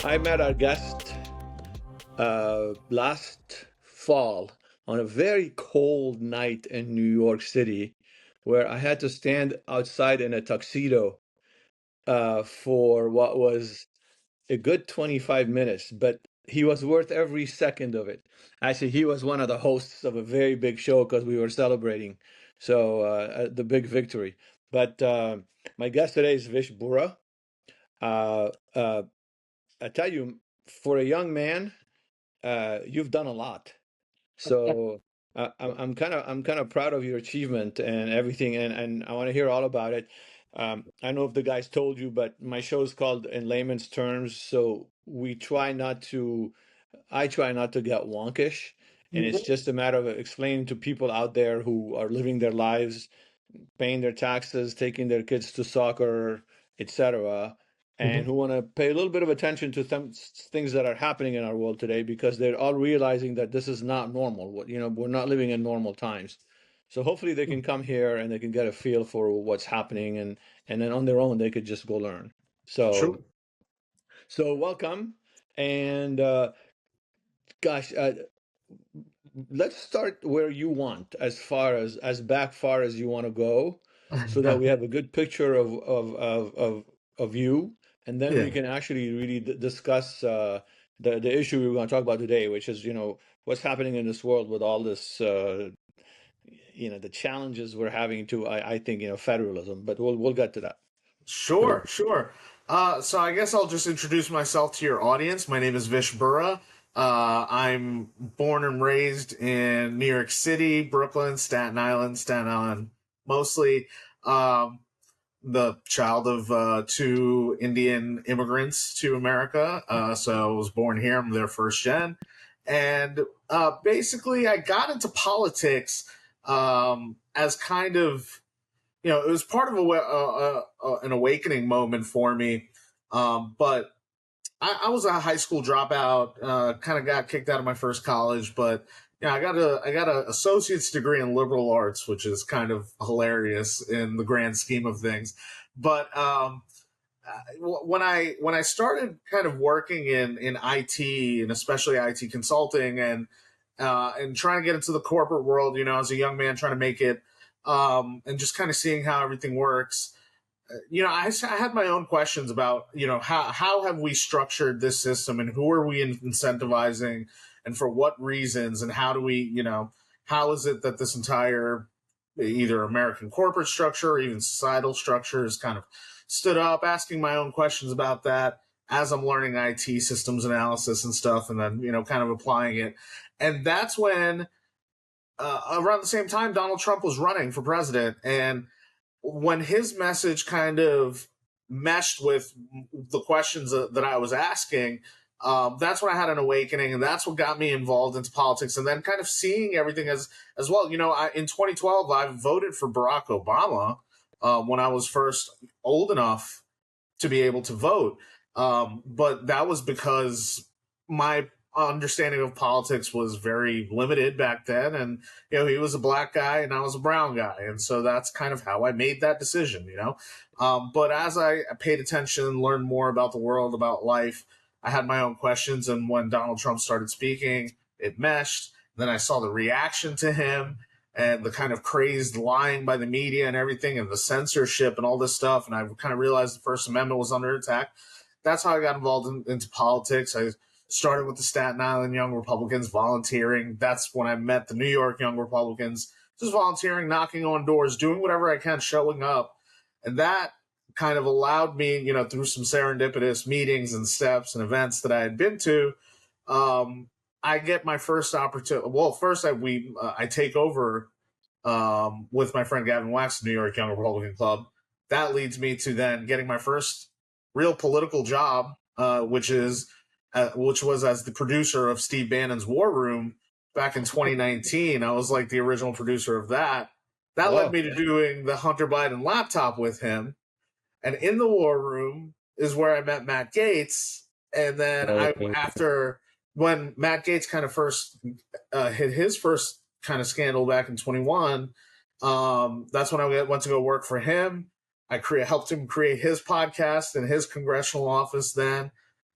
I met our guest last fall on a very cold night in New York City, where I had to stand outside in a tuxedo for what was a good 25 minutes, but he was worth every second of it. Actually, he was one of the hosts of a very big show because we were celebrating the big victory. But my guest today is Vish Burra. Uh, uh, I tell you, for a young man, you've done a lot. So I'm kind of proud of your achievement and everything, and I want to hear all about it. I know if the guys told you, but my show is called In Layman's Terms, so I try not to get wonkish, and it's just a matter of explaining to people out there who are living their lives, paying their taxes, taking their kids to soccer, etc., and Mhm. who want to pay a little bit of attention to things that are happening in our world today because they're all realizing that this is not normal. We're not living in normal times. So hopefully they can come here and they can get a feel for what's happening, and then on their own they could just go learn. Sure. So welcome, and gosh, let's start where you want, as back far as you want to go, so that we have a good picture of you, and then we Yeah. can actually really discuss the issue we're going to talk about today, which is what's happening in this world with all this the challenges we're having to I think federalism, but we'll get to that. Sure. Sure. So I guess I'll just introduce myself to your audience. My name is Vish Burra. I'm born and raised in New York City, Brooklyn, Staten Island mostly. Um, the child of two Indian immigrants to America. So I was born here. I'm their first gen. And basically, I got into politics as kind of, it was part of an awakening moment for me. But I was a high school dropout, kind of got kicked out of my first college, but I got a associate's degree in liberal arts, which is kind of hilarious in the grand scheme of things. But when I started kind of working in IT and especially IT consulting and trying to get into the corporate world, as a young man trying to make it, and just kind of seeing how everything works. I had my own questions about, how have we structured this system and who are we incentivizing and for what reasons and how do we, how is it that this entire either American corporate structure or even societal structure is kind of stood up, asking my own questions about that as I'm learning IT systems analysis and stuff, and then, kind of applying it. And that's when, around the same time, Donald Trump was running for president. And when his message kind of meshed with the questions that I was asking, that's when I had an awakening, and that's what got me involved into politics. And then kind of seeing everything as well. In 2012, I voted for Barack Obama when I was first old enough to be able to vote. But that was because my understanding of politics was very limited back then. And, he was a black guy and I was a brown guy. And so that's kind of how I made that decision. But as I paid attention and learned more about the world, about life, I had my own questions. And when Donald Trump started speaking, it meshed. Then I saw the reaction to him and the kind of crazed lying by the media and everything and the censorship and all this stuff. And I kind of realized the First Amendment was under attack. That's how I got involved into politics. I started with the Staten Island Young Republicans volunteering. That's when I met the New York Young Republicans, just volunteering, knocking on doors, doing whatever I can, showing up. And that kind of allowed me, through some serendipitous meetings and steps and events that I had been to, I get my first opportunity. Well, first I take over with my friend Gavin Wax, New York Young Republican Club. That leads me to then getting my first real political job, which was as the producer of Steve Bannon's War Room back in 2019. I was like the original producer of that. That led Oh, me to doing the Hunter Biden laptop with him. And in the War Room is where I met Matt Gaetz. And then after when Matt Gaetz kind of first hit his first kind of scandal back in 21, that's when I went to go work for him. Helped him create his podcast in his congressional office then.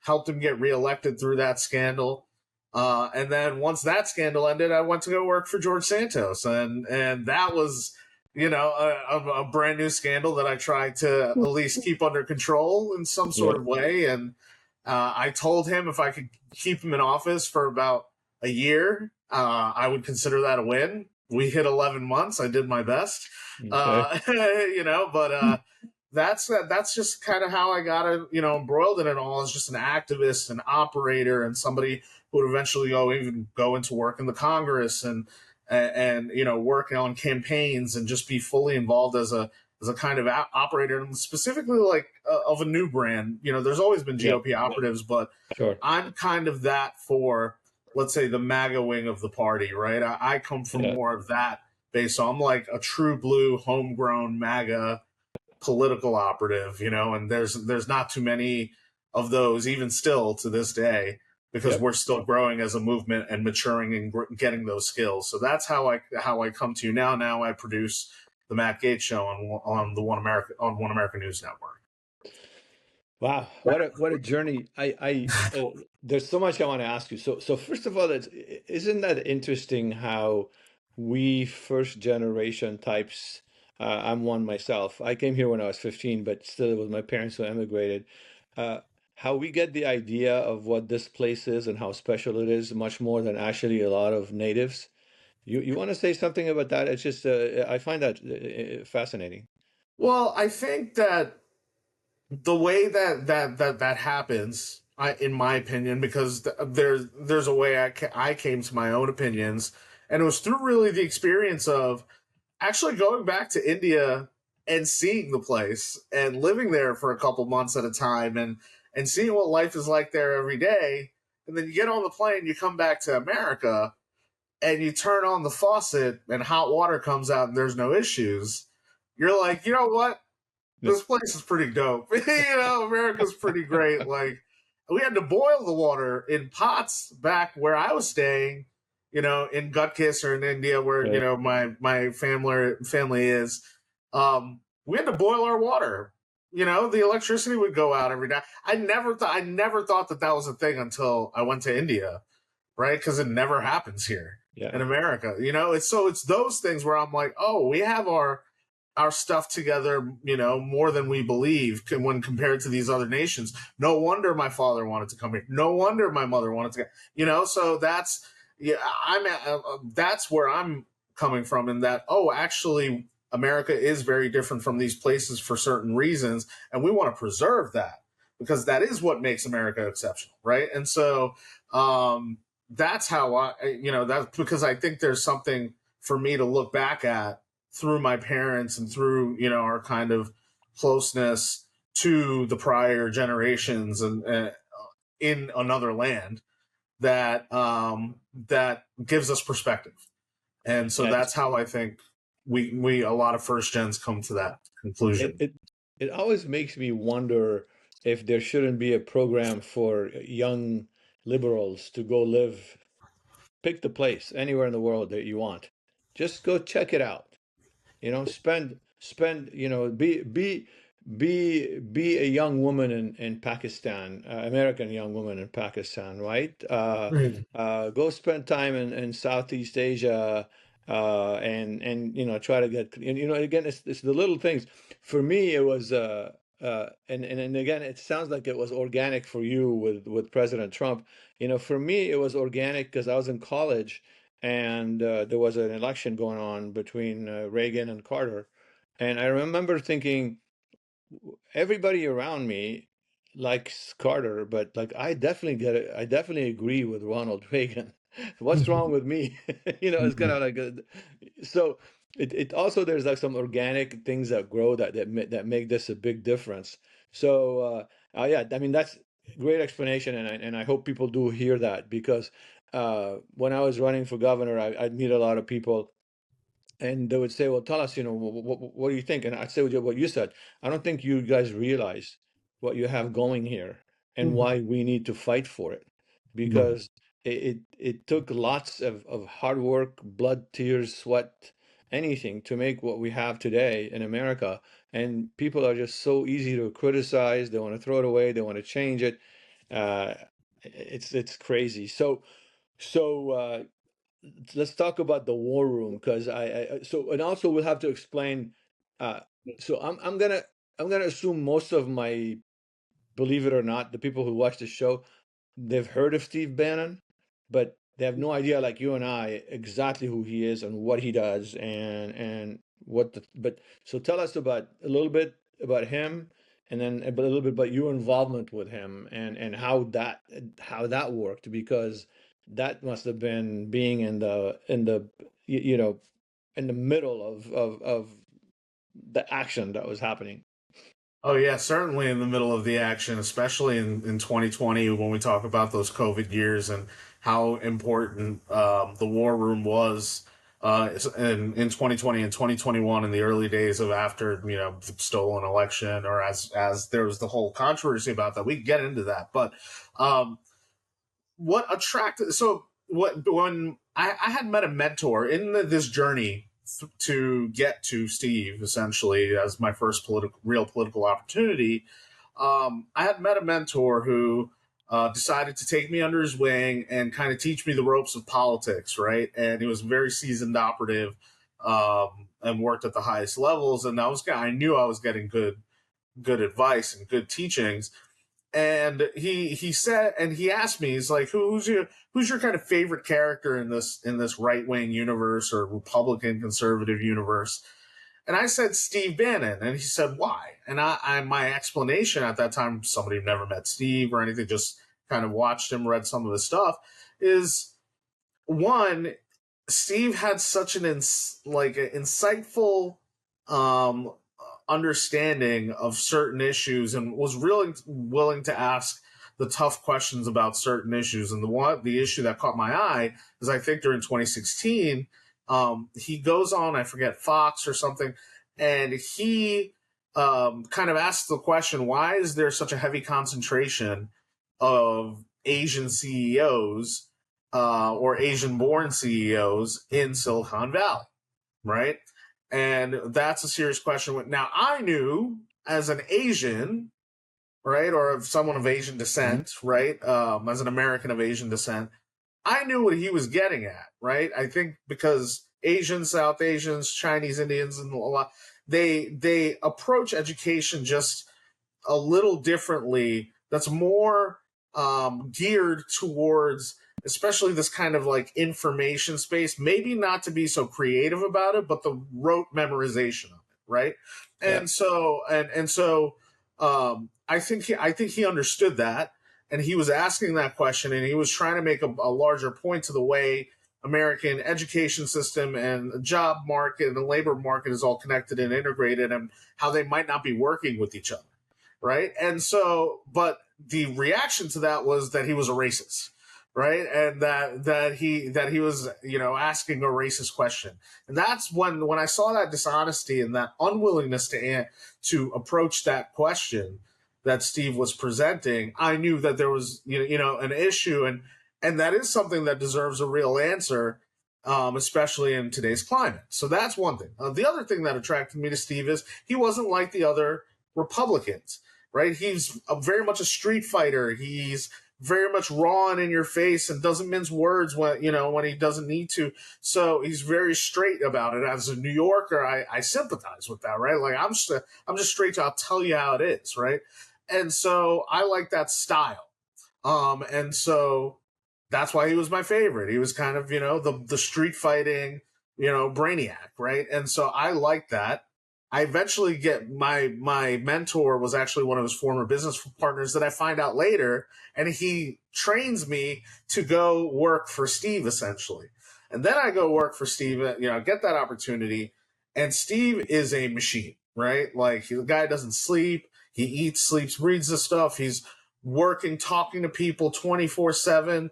helped him get reelected through that scandal. And then once that scandal ended, I went to go work for George Santos, and that was, a brand new scandal that I tried to at least keep under control in some Yeah. sort of way. And I told him if I could keep him in office for about a year, I would consider that a win. We hit 11 months. I did my best, Okay. but that's just kind of how I got embroiled in it all as just an activist, an operator, and somebody who would eventually go into work in the Congress and working on campaigns and just be fully involved as a kind of operator, and specifically like of a new brand. There's always been Yeah. GOP operatives, but Sure. I'm kind of that for, let's say, the MAGA wing of the party, right? I come from Yeah. more of that base, so I'm like a true blue, homegrown MAGA political operative, and there's not too many of those even still to this day, because Yep. we're still growing as a movement and maturing and getting those skills. So that's how I come to you now. Now I produce the Matt Gates show on the One America News Network. Wow, what a journey! There's so much I want to ask you. So first of all, isn't that interesting how we first generation types? I'm one myself. I came here when I was 15, but still it was my parents who emigrated. Uh, how we get the idea of what this place is and how special it is, much more than actually a lot of natives. You want to say something about that? It's just I find that fascinating. Well, I think that the way that happens, in my opinion, because there's a way I came to my own opinions, and it was through really the experience of actually going back to India and seeing the place and living there for a couple months at a time, and seeing what life is like there every day. And then you get on the plane, you come back to America, and you turn on the faucet and hot water comes out and there's no issues. You're like, you know what? This place is pretty dope. America's pretty great. Like, we had to boil the water in pots back where I was staying, in Gutkis or in India, where Right. my family is. We had to boil our water. The electricity would go out every day. I never thought that was a thing until I went to India, right? Because it never happens here Yeah. in America. It's those things where I'm like, oh, we have our stuff together, more than we believe when compared to these other nations. No wonder my father wanted to come here. No wonder my mother wanted to go. So that's, yeah, that's where I'm coming from, in that, oh, actually, America is very different from these places for certain reasons, and we want to preserve that because that is what makes America exceptional, right? And so that's how that's because I think there's something for me to look back at through my parents and through our kind of closeness to the prior generations and in another land that gives us perspective. And so Yeah. that's how I think we a lot of first gens come to that It, conclusion. it it always makes me wonder if there shouldn't be a program for young liberals to go live, pick the place anywhere in the world that you want. Just go check it out. Spend, be a young woman in Pakistan, American young woman in Pakistan, right? Right. Go spend time in Southeast Asia, and try to get, again, it's the little things. For me, it was and again, it sounds like it was organic for you with President Trump. For me, it was organic because I was in college and there was an election going on between Reagan and Carter. And I remember thinking, everybody around me likes Carter, but like I definitely get it. I definitely agree with Ronald Reagan. What's wrong with me? It's kind of like so. It also, there's like some organic things that grow that make this a big difference. So yeah, I mean that's great explanation, and I hope people do hear that because when I was running for governor, I'd meet a lot of people and they would say, "Well, tell us, what do you think?" And I'd say what you said. I don't think you guys realize what you have going here and Mhm. why we need to fight for it, Right. because it took lots of hard work, blood, tears, sweat, anything to make what we have today in America. And people are just so easy to criticize. They want to throw it away. They want to change it. Uh, it's crazy. So let's talk about the war room because so and also we'll have to explain. Uh, so I'm gonna assume most of my, believe it or not, the people who watch the show, they've heard of Steve Bannon, but they have no idea, like you and I, exactly who he is and what he does and what the. But so tell us about a little bit about him, and then a little bit about your involvement with him and how that worked, because that must have been being in the you know in the middle of the action that was happening. Oh yeah, certainly in the middle of the action, especially in 2020 when we talk about those COVID years and how important the war room was in 2020 and 2021 in the early days of after the stolen election, or as there was the whole controversy about that. We can get into that, but um, what attracted so what when I had met a mentor in this journey to get to Steve essentially as my first real political opportunity. I had met a mentor who decided to take me under his wing and kind of teach me the ropes of politics, right? And he was a very seasoned operative and worked at the highest levels. And I knew I was getting good advice and good teachings. And he said, and he asked me, he's like, who's your kind of favorite character in this right wing universe or Republican conservative universe? And I said Steve Bannon, and he said why? And my explanation at that time, somebody who never met Steve or anything, just kind of watched him, read some of his stuff, is one, Steve had such an insightful um, understanding of certain issues and was really willing to ask the tough questions about certain issues. And the issue that caught my eye is, I think during 2016, he goes on, I forget, Fox or something, and he kind of asks the question, why is there such a heavy concentration of Asian CEOs or Asian born CEOs in Silicon Valley, right? And that's a serious question. Now, I knew as an Asian, right, or someone of Asian Mhm. descent, right, as an American of Asian descent, I knew what he was getting at, right? I think because Asians, South Asians, Chinese, Indians, and a lot, they approach education just a little differently. That's more geared towards, especially this kind of like information space. Maybe not to be so creative about it, but the rote memorization of it, right? Yeah. And so I think he understood that, and he was asking that question, and he was trying to make a larger point to the way American education system and the job market and the labor market is all connected and integrated, and how they might not be working with each other, right? And so, but the reaction to that was that he was a racist, right? And that he was asking a racist question, and that's when I saw that dishonesty and that unwillingness to approach that question that Steve was presenting. I knew that there was an issue, and that is something that deserves a real answer. Especially in today's climate. So that's one thing. The other thing that attracted me to Steve is he wasn't like the other Republicans, right? He's very much a street fighter. He's very much raw and in your face and doesn't mince words when he doesn't need to. So he's very straight about it. As a New Yorker, I sympathize with that, right? Like I'm just straight to, I'll tell you how it is, right? And so I like that style. And so that's why he was my favorite. He was kind of, the street fighting, brainiac, right? And so I like that. I eventually get my mentor was actually one of his former business partners that I find out later, and he trains me to go work for Steve essentially. And then I go work for Steve, get that opportunity, and Steve is a machine, right? Like the guy doesn't sleep, he eats, sleeps, breathes the stuff. He's working, talking to people 24/7.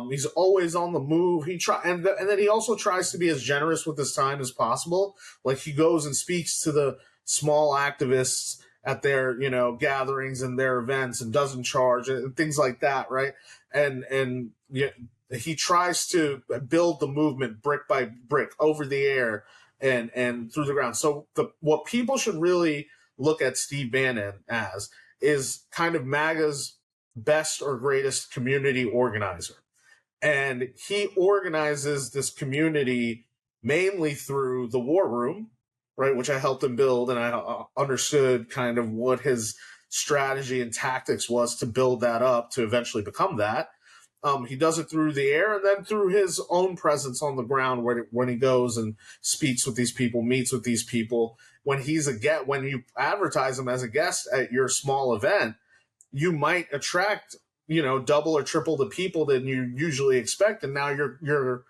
He's always on the move. And then he also tries to be as generous with his time as possible. Like he goes and speaks to the small activists at their gatherings and their events and doesn't charge and things like that, right? And he tries to build the movement brick by brick over the air and through the ground. So what people should really look at Steve Bannon as is kind of MAGA's best or greatest community organizer. And he organizes this community mainly through the war room, right, which I helped him build, and I understood kind of what his strategy and tactics was to build that up to eventually become that. He does it through the air and then through his own presence on the ground, when he goes and speaks with these people, meets with these people. When when you advertise him as a guest at your small event, you might attract, double or triple the people than you usually expect, and now your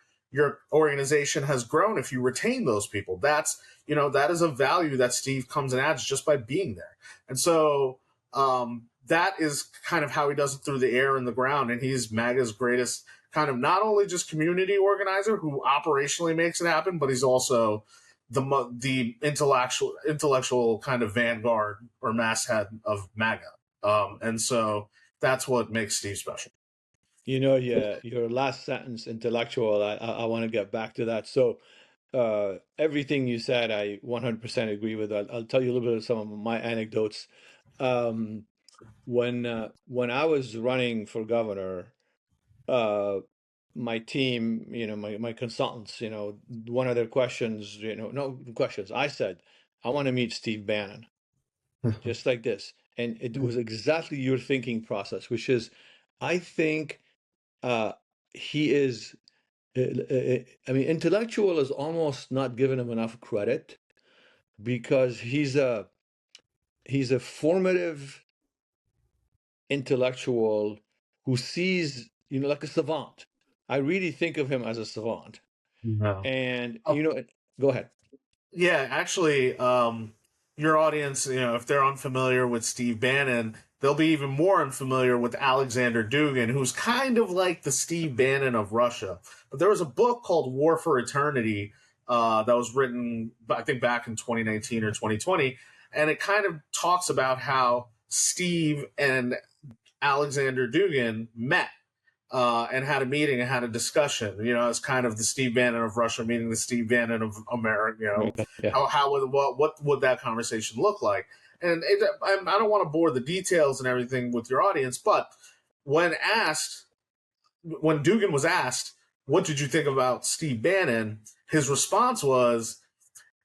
organization has grown if you retain those people. That is a value that Steve comes and adds just by being there. And so that is kind of how he does it, through the air and the ground. And he's MAGA's greatest kind of, not only just community organizer who operationally makes it happen, but he's also the intellectual kind of vanguard or masthead of MAGA. And so that's what makes Steve special. Yeah, your last sentence, intellectual, I want to get back to that. So, everything you said, I 100% agree with. I'll tell you a little bit of some of my anecdotes. Um, when I was running for governor, uh, my team, my consultants, one of their questions, no questions. I said, I want to meet Steve Bannon, just like this. And it was exactly your thinking process, which is, I think uh, he is, I mean, intellectual is almost not given him enough credit because he's a formative intellectual who sees, like a savant. I really think of him as a savant. No. And, Oh, go ahead. yeah, actually, your audience, if they're unfamiliar with Steve Bannon, they'll be even more unfamiliar with Alexander Dugin, who's kind of like the Steve Bannon of Russia. But there was a book called War for Eternity that was written, I think, back in 2019 or 2020, and it kind of talks about how Steve and Alexander Dugin met and had a meeting and had a discussion. It's kind of the Steve Bannon of Russia meeting the Steve Bannon of America. Okay. Yeah. What would that conversation look like? And I don't want to bore the details and everything with your audience, but when Dugan was asked, "What did you think about Steve Bannon?" his response was,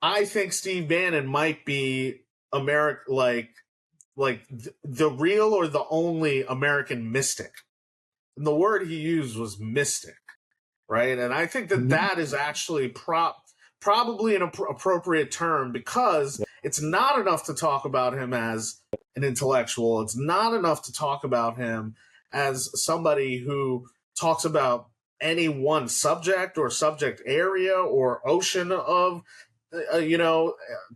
"I think Steve Bannon might be America, like the real or the only American mystic." And the word he used was mystic, right? And I think that Mhm. that is actually probably an appropriate term, because Yeah. it's not enough to talk about him as an intellectual. It's not enough to talk about him as somebody who talks about any one subject or subject area or ocean of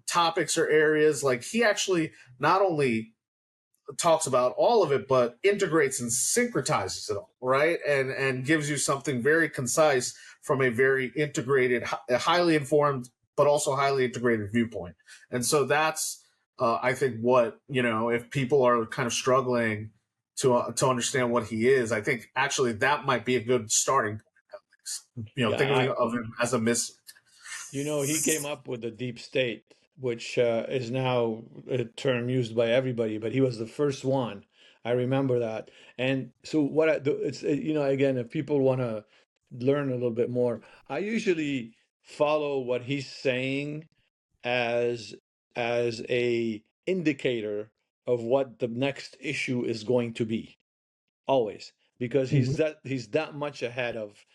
topics or areas. Like, he actually not only talks about all of it, but integrates and syncretizes it all, right? And gives you something very concise from a very integrated, highly informed, but also highly integrated viewpoint. And so that's, I think, what, if people are kind of struggling to understand what he is, I think actually that might be a good starting point. Yeah. Think of him as a mystic. He came up with the deep state, which is now a term used by everybody, but he was the first one. I remember that. And so what I do, it's, again, if people want to learn a little bit more, I usually follow what he's saying as a indicator of what the next issue is going to be, always, because Mhm. he's that much ahead of,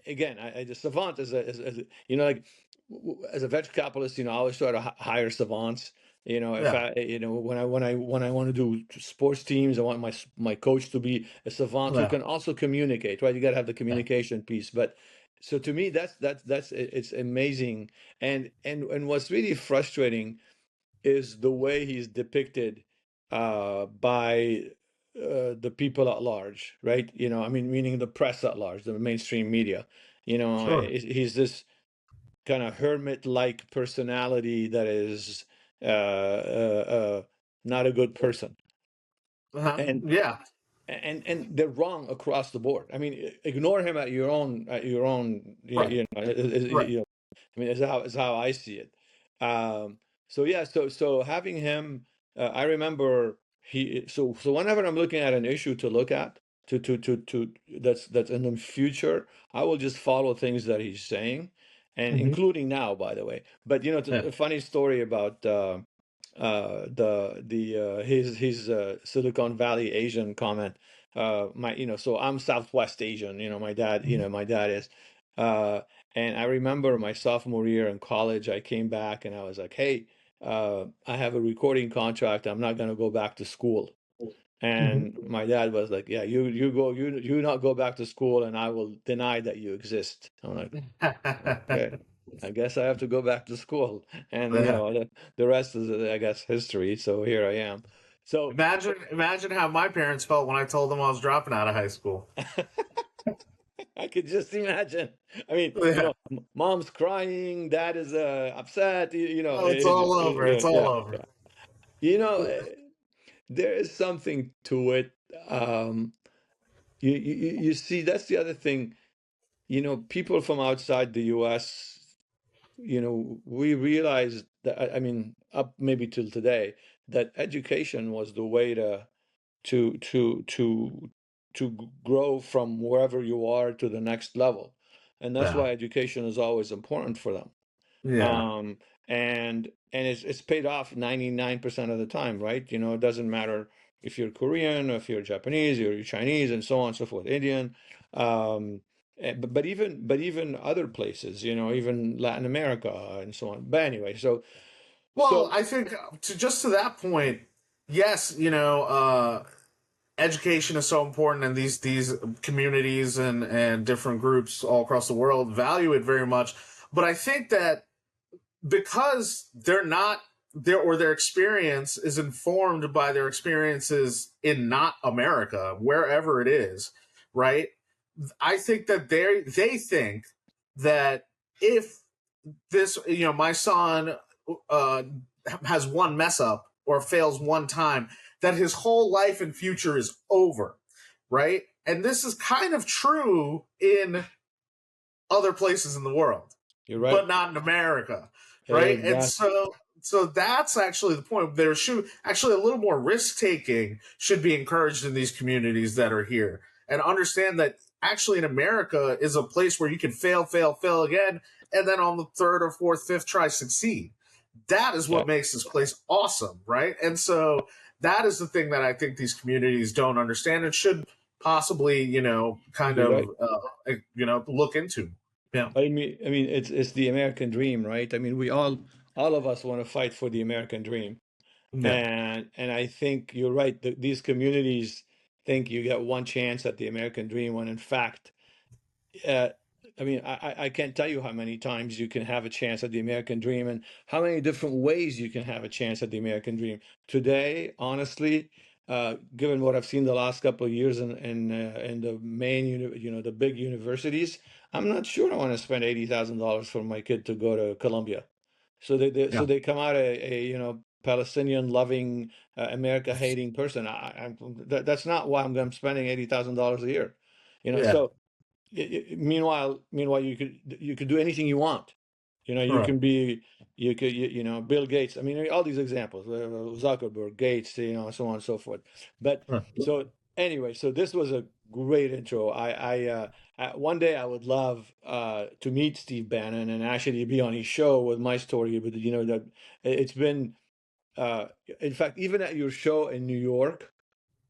again, the savant is like, as a venture capitalist, I always try to hire savants. If Yeah, I you know when I want to do sports teams, I want my coach to be a savant who yeah, can also communicate, right? You got to have the yeah, communication piece. But so to me, it's amazing. And what's really frustrating is the way he's depicted by the people at large, right? I mean, meaning the press at large, the mainstream media. sure. He's this kind of hermit-like personality that is not a good person, and Yeah, and they're wrong across the board. I mean, ignore him at your own. right, right. I mean, is how I see it. Um, so yeah, so having him, I remember so whenever I'm looking at an issue to look at to that's in the future, I will just follow things that he's saying, and Hmm. including now, by the way. But Yeah. a funny story about the his Silicon Valley Asian comment. My so I'm Southwest Asian. My dad is. Uh, and I remember my sophomore year in college, I came back and I was like, hey, I have a recording contract. I'm not going to go back to school. Hmm. And my dad was like, yeah, you not go back to school, and I will deny that you exist. I'm like, okay, I guess I have to go back to school. And Yeah. the rest is, I guess, history. So here I am. So Imagine how my parents felt when I told them I was dropping out of high school. I could just imagine. I mean, Yeah. mom's crying, dad is upset. Oh, it's all over. It's all Yeah, over. yeah. You know, uh, there is something to it. Um, you see, that's the other thing. People from outside the U.S., we realized that, I mean, up maybe till today, that education was the way to to to to grow from wherever you are to the next level, and that's Yeah. why education is always important for them. Yeah. um and it's paid off 99% of the time, right? It doesn't matter if you're Korean, or if you're Japanese, or you're Chinese, and so on and so forth, Indian. But even other places, even Latin America and so on. But anyway, so Well, so I think to that point, yes, education is so important, and these communities and different groups all across the world value it very much. But I think that because they're not their experience is informed by their experiences in not America, wherever it is, right? I think that they think that if this, my son uh, has one mess up or fails one time, that his whole life and future is over, right? And this is kind of true in other places in the world, you're right. but not in America, right? And Exactly. so that's actually the point. There should actually a little more risk taking should be encouraged in these communities that are here, and understand that actually in America is a place where you can fail, fail, fail again, and then on the third or fourth, fifth try succeed. That is Yeah, what makes this place awesome, right? And so that is the thing that I think these communities don't understand and should possibly, kind you're right. of, look into. Yeah. I mean, it's the American dream, right? I mean, all of us want to fight for the American dream. Yeah. And I think you're right. These communities think you get one chance at the American dream, when in fact, uh, I mean, I can't tell you how many times you can have a chance at the American dream, and how many different ways you can have a chance at the American dream. Today, honestly, given what I've seen the last couple of years in the main, the big universities, I'm not sure I want to spend $80,000 for my kid to go to Columbia. So Yeah. they come out a Palestinian loving, America hating person. That's not why I'm spending $80,000 a year. Yeah. So meanwhile, you could do anything you want. You Right. can be, Bill Gates. I mean, all these examples, Zuckerberg, Gates, so on and so forth. But Right. so anyway, so this was a great intro. One day I would love to meet Steve Bannon and actually be on his show with my story. But that it's been, uh, in fact, even at your show in New York,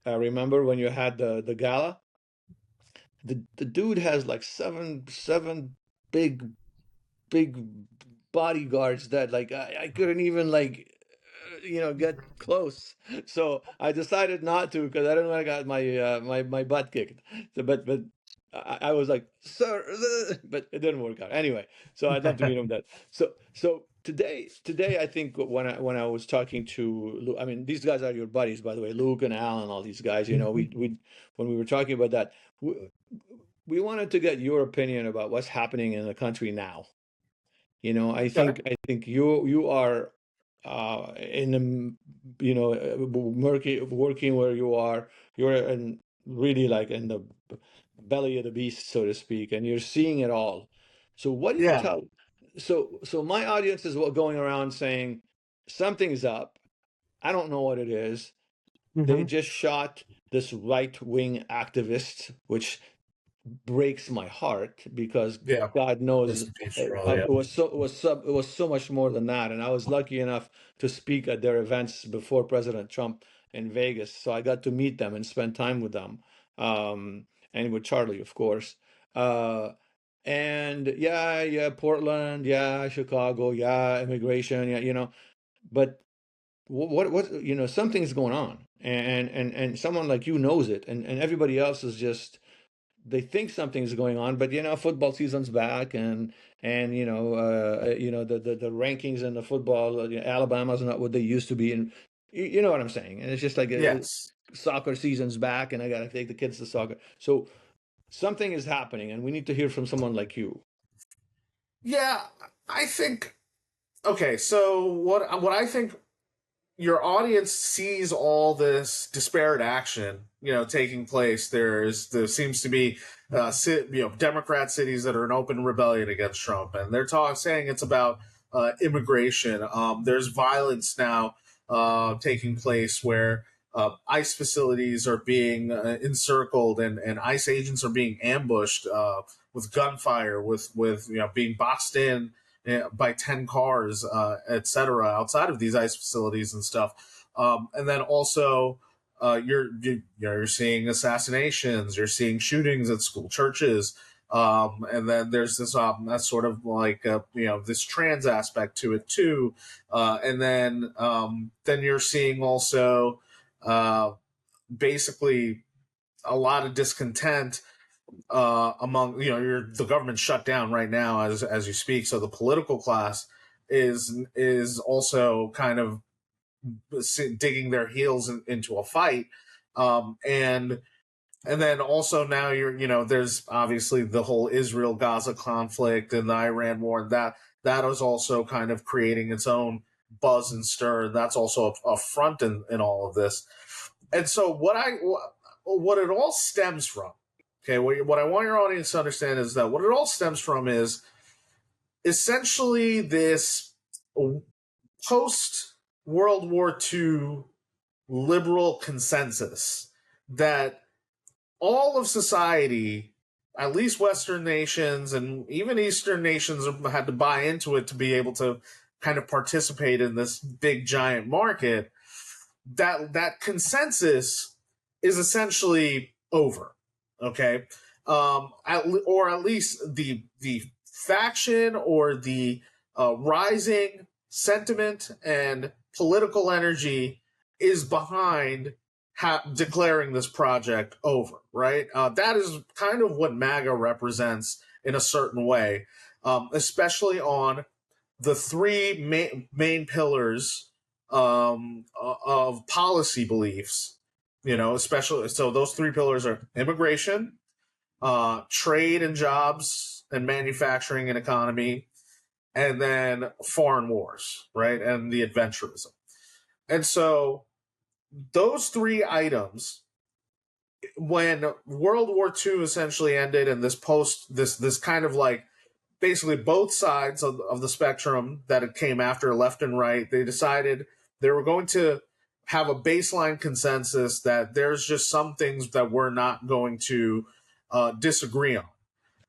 I remember when you had the gala. The dude has like seven big bodyguards that, like, I couldn't even, like, get close. So I decided not to, because I don't want to get my butt kicked. So, but I was like, sir, but it didn't work out anyway. So I'd love to meet him. That so today I think when I was talking to I mean, these guys are your buddies, by the way, Luke and Al and all these guys. We when we were talking about that. We wanted to get your opinion about what's happening in the country now. Okay. I think you are in the, murky, working where you are. You're in, really, like, in the belly of the beast, so to speak, and you're seeing it all. So what do you Yeah. tell? So my audience is going around saying something's up. I don't know what it is. They Mm-hmm. just shot this right-wing activist, which breaks my heart because Yeah. God knows Rest in peace, Charlie. it Yeah. was so much more than that. And I was lucky enough to speak at their events before President Trump in Vegas, so I got to meet them and spend time with them, and with Charlie, of course. Uh, and yeah, Portland, yeah, Chicago, yeah, immigration, yeah, but something's going on, and someone like you knows it, and everybody else is just they think something's going on, but football season's back, and the rankings in the football, Alabama's not what they used to be, and you know what I'm saying, and it's just like Yes. soccer season's back, and I gotta take the kids to soccer, so something is happening, and we need to hear from someone like you. Yeah, I think. Okay, so what I think your audience sees all this disparate action, taking place. There seems to be, Democrat cities that are in open rebellion against Trump, and they're saying it's about immigration. There's violence now taking place where ICE facilities are being encircled, and ICE agents are being ambushed with gunfire, with being boxed in by 10 cars, etc., outside of these ICE facilities and stuff. And then also, you're seeing assassinations, you're seeing shootings at school, churches. And then there's this that's sort of like this trans aspect to it too, and then you're seeing also uh, basically a lot of discontent among the government shut down right now as you speak. So the political class is also kind of digging their heels into a fight, and then also now there's obviously the whole Israel Gaza conflict and the Iran war, and that is also kind of creating its own buzz and stir. And that's also a front in all of this. And so what it all stems from, okay, what I want your audience to understand is that what it all stems from is essentially this post World War II liberal consensus that all of society, at least Western nations and even Eastern nations, had to buy into it to be able to kind of participate in this big giant market. That consensus is essentially over. Okay, or at least the faction or the rising sentiment and political energy is behind declaring this project over. Right, that is kind of what MAGA represents in a certain way, especially on the three main pillars of policy beliefs. Especially so those three pillars are immigration, trade and jobs, and manufacturing and economy, and then foreign wars, right, and the adventurism. And so those three items, when World War II essentially ended, and this kind of like basically both sides of the spectrum that it came after, left and right, they decided they were going to have a baseline consensus that there's just some things that we're not going to disagree on.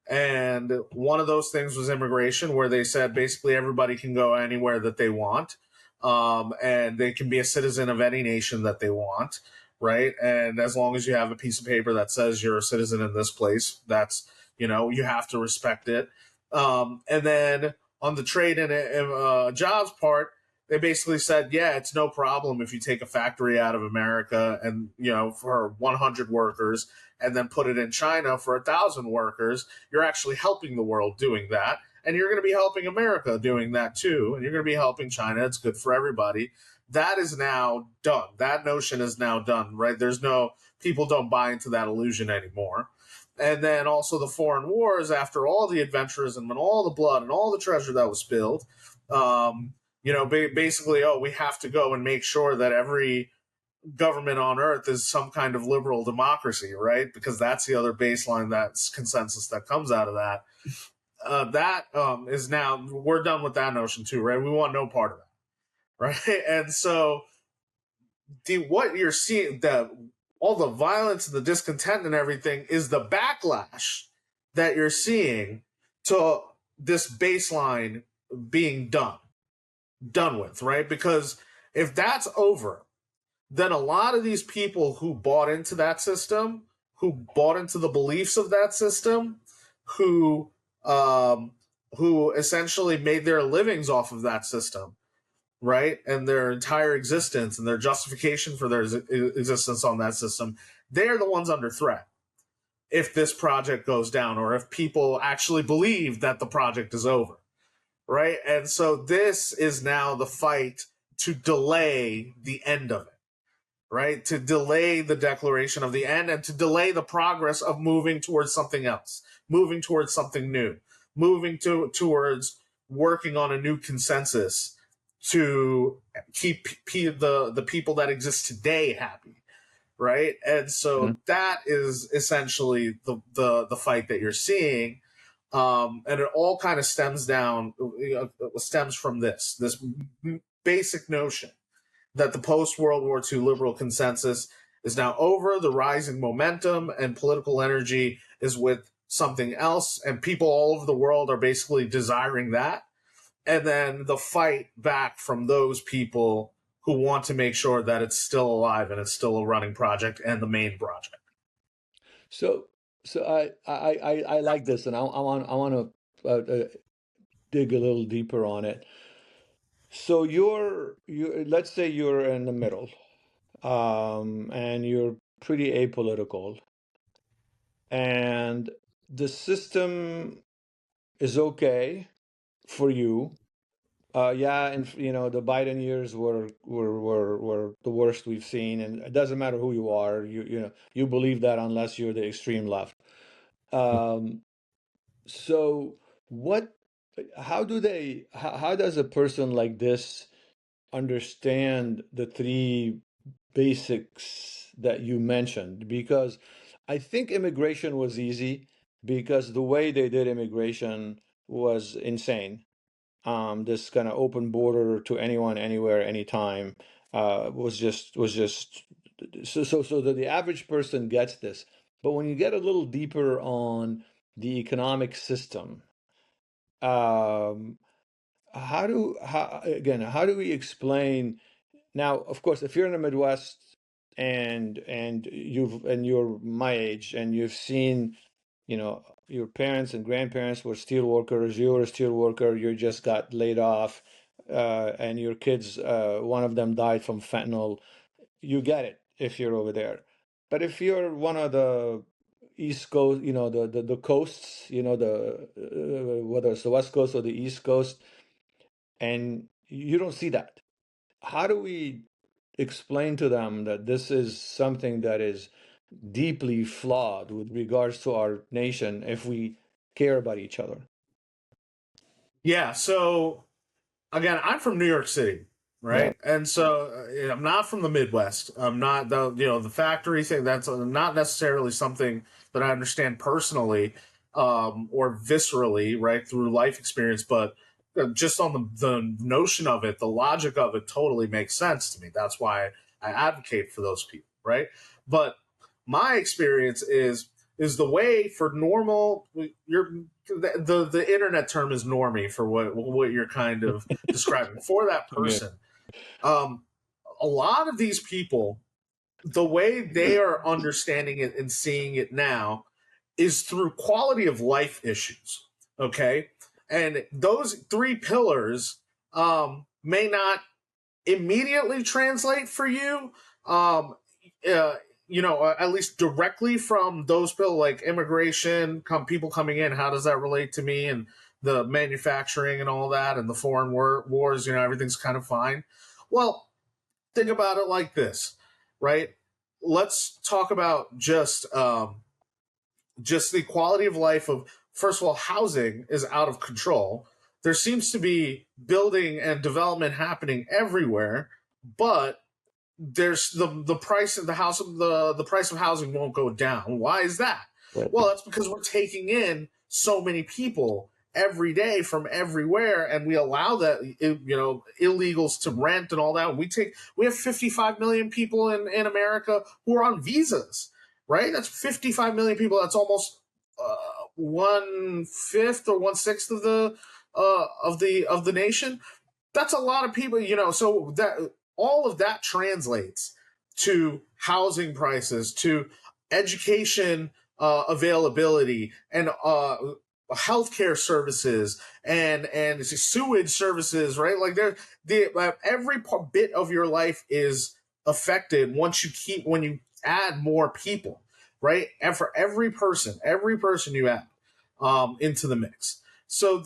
And one of those things was immigration, where they said basically everybody can go anywhere that they want, and they can be a citizen of any nation that they want, right? And as long as you have a piece of paper that says you're a citizen in this place, that's you have to respect it. And then on the trade and jobs part, they basically said, yeah, it's no problem if you take a factory out of America and for 100 workers and then put it in China for 1,000 workers. You're actually helping the world doing that, and you're going to be helping America doing that too, and you're going to be helping China. It's good for everybody. That is now done. That notion is now done, right? There's no people don't buy into that illusion anymore. And then also the foreign wars, after all the adventurism and all the blood and all the treasure that was spilled, basically, we have to go and make sure that every government on earth is some kind of liberal democracy, right? Because that's the other baseline, that's consensus that comes out of that. That is now, we're done with that notion too, right? We want no part of that, right? And so what you're seeing, all the violence and the discontent and everything is the backlash that you're seeing to this baseline being done with, right? Because if that's over, then a lot of these people who bought into that system, who bought into the beliefs of that system, who um, who essentially made their livings off of that system, right, and their entire existence and their justification for their existence on that system, they're the ones under threat if this project goes down, or if people actually believe that the project is over, right? And so this is now the fight to delay the end of it, right? To delay the declaration of the end and to delay the progress of moving towards something else, moving towards something new, moving towards working on a new consensus to keep the people that exist today happy, right? And so that is essentially the fight that you're seeing. And it all kind of stems from this basic notion that the post-World War II liberal consensus is now over, the rising momentum and political energy is with something else, and people all over the world are basically desiring that. And then the fight back from those people who want to make sure that it's still alive and it's still a running project and the main project. So, I like this, and I want to dig a little deeper on it. So you let's say you're in the middle, and you're pretty apolitical, and the system is okay for you. Yeah, and the Biden years were the worst we've seen, and it doesn't matter who you are, you believe that unless you're the extreme left. Um, so what? How does a person like this understand the three basics that you mentioned? Because I think immigration was easy because the way they did immigration was insane. This kind of open border to anyone, anywhere, anytime was just so that the average person gets this. But when you get a little deeper on the economic system, um, how do we explain now? Of course, if you're in the Midwest and you're my age and you've seen, your parents and grandparents were steel workers, you're a steel worker, you just got laid off, and your kids, one of them died from fentanyl. You get it if you're over there. But if you're one of the East Coast, the coasts, whether it's the West Coast or the East Coast, and you don't see that. How do we explain to them that this is something that is deeply flawed with regards to our nation if we care about each other? Yeah, so again, I'm from New York City, Yeah. right? And so I'm not from the Midwest. I'm not the factory thing. That's not necessarily something that I understand personally or viscerally, right, through life experience. But just on the notion of it, the logic of it totally makes sense to me. That's why I advocate for those people, right? But my experience is the way for normal. The internet term is normie for what you're kind of describing for that Yeah. person. Um, a lot of these people, the way they are understanding it and seeing it now is through quality of life issues. Okay. And those three pillars may not immediately translate for you. Uh, at least directly from those people, like immigration, people coming in. How does that relate to me? And the manufacturing and all that, and the foreign wars. Everything's kind of fine. Well, think about it like this, right? Let's talk about just the quality of life of, first of all, housing is out of control. There seems to be building and development happening everywhere, but there's the price of the price of housing won't go down. Why is that? Right. Well, that's because we're taking in so many people every day from everywhere, and we allow that, illegals to rent and all that. We have 55 million people in America who are on visas, right? That's 55 million people. That's almost 1/5 or 1/6 of the nation. That's a lot of people, so that all of that translates to housing prices, to education availability, and healthcare services, and sewage services, right? Like every bit of your life is affected when you add more people, right? And for every person you add into the mix. So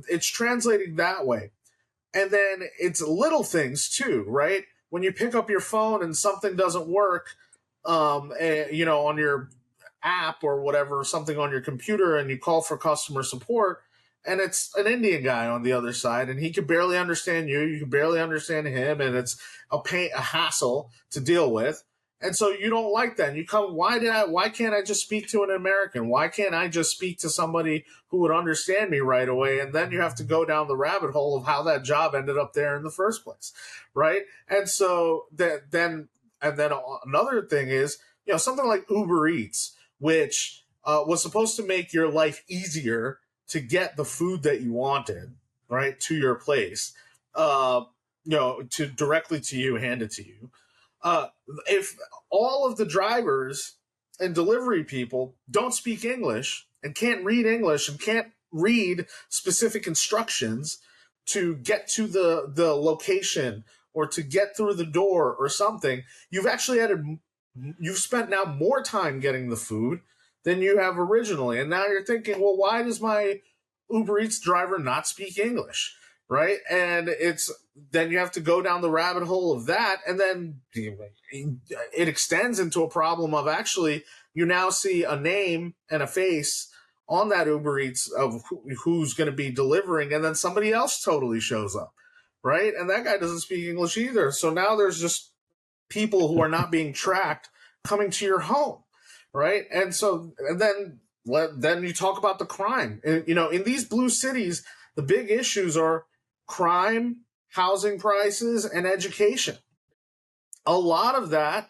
it's translating that way. And then it's little things too, right? When you pick up your phone and something doesn't work, on your app or whatever, something on your computer, and you call for customer support, and it's an Indian guy on the other side, and he can barely understand you can barely understand him, and it's a hassle to deal with. And so you don't like that. And you come, why can't I just speak to an American? Why can't I just speak to somebody who would understand me right away? And then you have to go down the rabbit hole of how that job ended up there in the first place, right? And so then another thing is, something like Uber Eats, which was supposed to make your life easier to get the food that you wanted, right, to your place, to directly to you, handed to you. If all of the drivers and delivery people don't speak English and can't read English and can't read specific instructions to get to the location or to get through the door or something, you've spent now more time getting the food than you have originally. And now you're thinking, well, why does my Uber Eats driver not speak English? Right? And then you have to go down the rabbit hole of that. And then it extends into a problem of actually, you now see a name and a face on that Uber Eats of who's going to be delivering. And then somebody else totally shows up. Right? And that guy doesn't speak English either. So now there's just people who are not being tracked coming to your home. Right? And then you talk about the crime. In these blue cities, the big issues are crime, housing prices, and education. A lot of that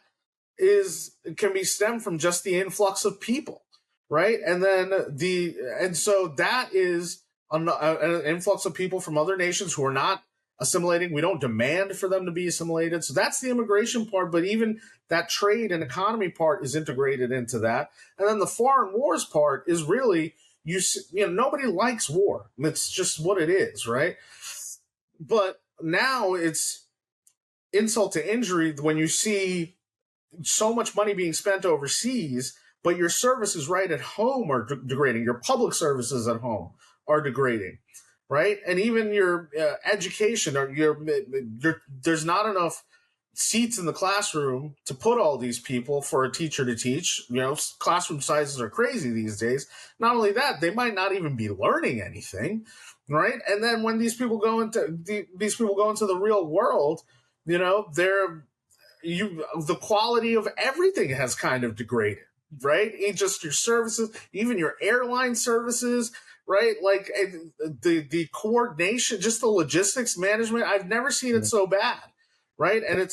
can be stemmed from just the influx of people, right? And so that is an influx of people from other nations who are not assimilating. We don't demand for them to be assimilated. So that's the immigration part, but even that trade and economy part is integrated into that. And then the foreign wars part is really, nobody likes war. It's just what it is, right? But now it's insult to injury when you see so much money being spent overseas, but your services right at home are degrading. Your public services at home are degrading, right? And even your education, or there's not enough seats in the classroom to put all these people for a teacher to teach. Classroom sizes are crazy these days. Not only that, they might not even be learning anything, right? And then when these people go into the real world, the quality of everything has kind of degraded, right? Just your services, even your airline services, right? Like the coordination, just the logistics management. I've never seen it so bad, right? And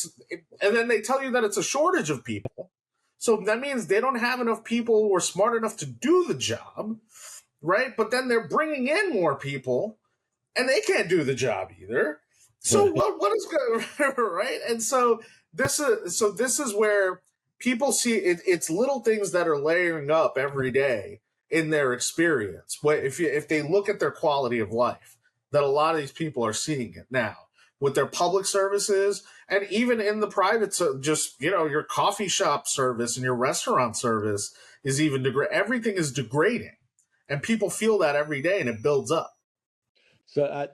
then they tell you that it's a shortage of people. So that means they don't have enough people who are smart enough to do the job, right? But then they're bringing in more people and they can't do the job either. So what is good, right? And so this is where people see it, it's little things that are layering up every day in their experience. If they look at their quality of life, that a lot of these people are seeing it now with their public services, and even in the private, just your coffee shop service and your restaurant service is even everything is degrading, and people feel that every day, and it builds up. So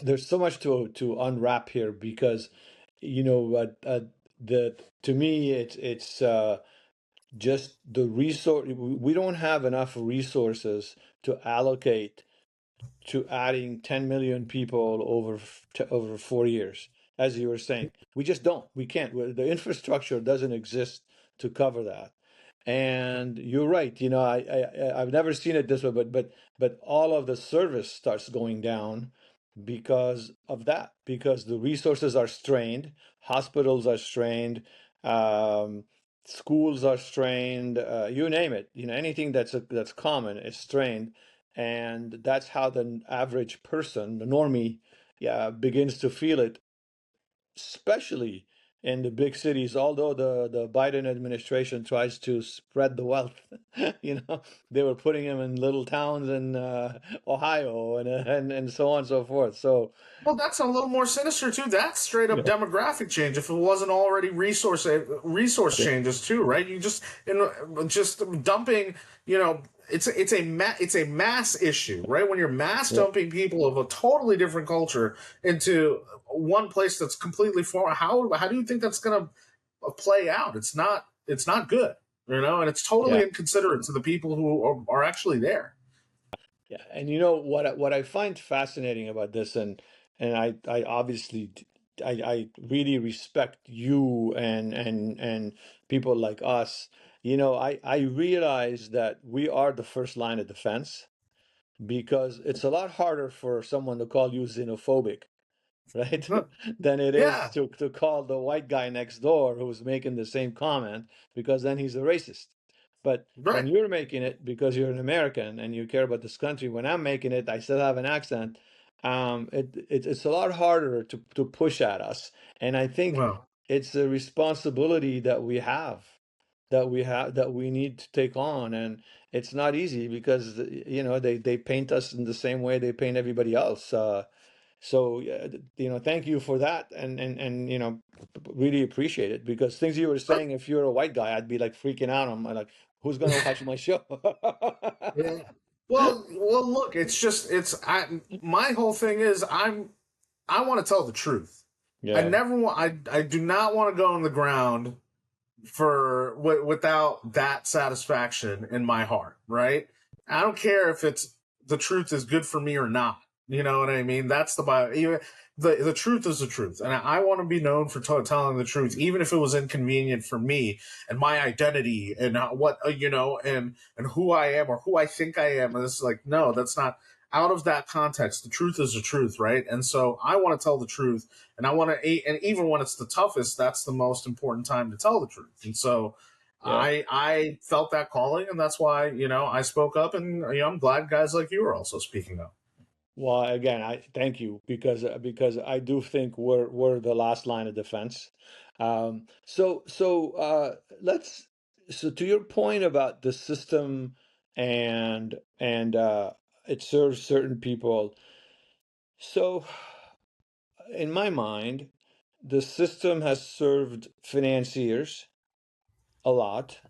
there's so much to unwrap here because, the to me it's just the resource. We don't have enough resources to allocate to adding 10 million people over 4 years, as you were saying. We just don't. We can't. The infrastructure doesn't exist to cover that. And you're right. I've never seen it this way, but all of the service starts going down because of that, because the resources are strained, hospitals are strained, um, schools are strained, you name it. Anything that's common is strained, and that's how the average person, the normie, yeah, begins to feel it, especially in the big cities. Although the Biden administration tries to spread the wealth, they were putting them in little towns in Ohio and so on and so forth. So Well, that's a little more sinister too. That's straight up yeah, demographic change. If it wasn't already resource yeah, changes too, right? You just dumping. It's a mass issue, right? When you're mass yeah, dumping people of a totally different culture into one place that's completely foreign. How do you think that's going to play out? It's not good, and it's totally yeah. inconsiderate to the people who are actually there. Yeah, and what I find fascinating about this, and I obviously I really respect you and people like us. I realize that we are the first line of defense, because it's a lot harder for someone to call you xenophobic, right? Than it is Yeah, to call the white guy next door who's making the same comment, because then he's a racist. But when right. you're making it because you're an American and you care about this country, when I'm making it, I still have an accent. It's a lot harder to push at us, and I think Well, it's a responsibility that we need to take on, and it's not easy because they paint us in the same way they paint everybody else. So thank you for that, and really appreciate it, because things you were saying, if you're a white guy, I'd be like freaking out. I'm like, who's gonna watch my show? yeah. Well, look, my whole thing is I want to tell the truth. I Yeah, never want I do not want to go on the ground without that satisfaction in my heart, right? I don't care if it's the truth is good for me or not. You know what I mean? That's the bio. The truth is the truth, and I want to be known for telling the truth, even if it was inconvenient for me and my identity and what and who I am or who I think I am. And it's like, no, that's not out of that context. The truth is the truth, right? And so I want to tell the truth, and I want to, and even when it's the toughest, that's the most important time to tell the truth. And so yeah. I felt that calling, and that's why I spoke up, and I'm glad guys like you are also speaking up. Well, again, I thank you, because I do think we're the last line of defense. Let's so to your point about the system, and it serves certain people. So in my mind, the system has served financiers a lot,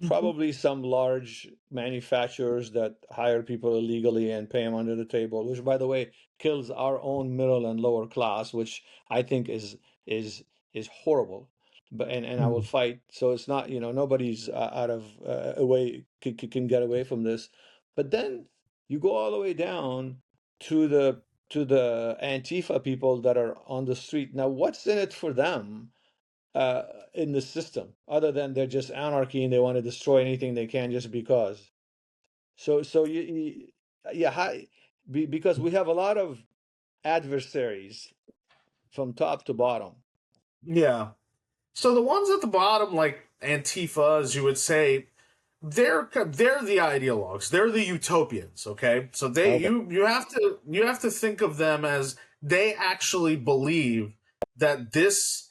Mhm. probably some large manufacturers that hire people illegally and pay them under the table, which, by the way, kills our own middle and lower class, which I think is is horrible. But and I will Mhm. fight. So it's not, nobody's out of away can get away from this. But then you go all the way down to the Antifa people that are on the street. Now, what's in it for them? uh, in the system, other than they're just anarchy and they want to destroy anything they can just because. So yeah, because we have a lot of adversaries from top to bottom. Yeah. So the ones at the bottom, like Antifa, as you would say, they're the ideologues. They're the utopians. Okay, so they Okay. you have to think of them as they actually believe that this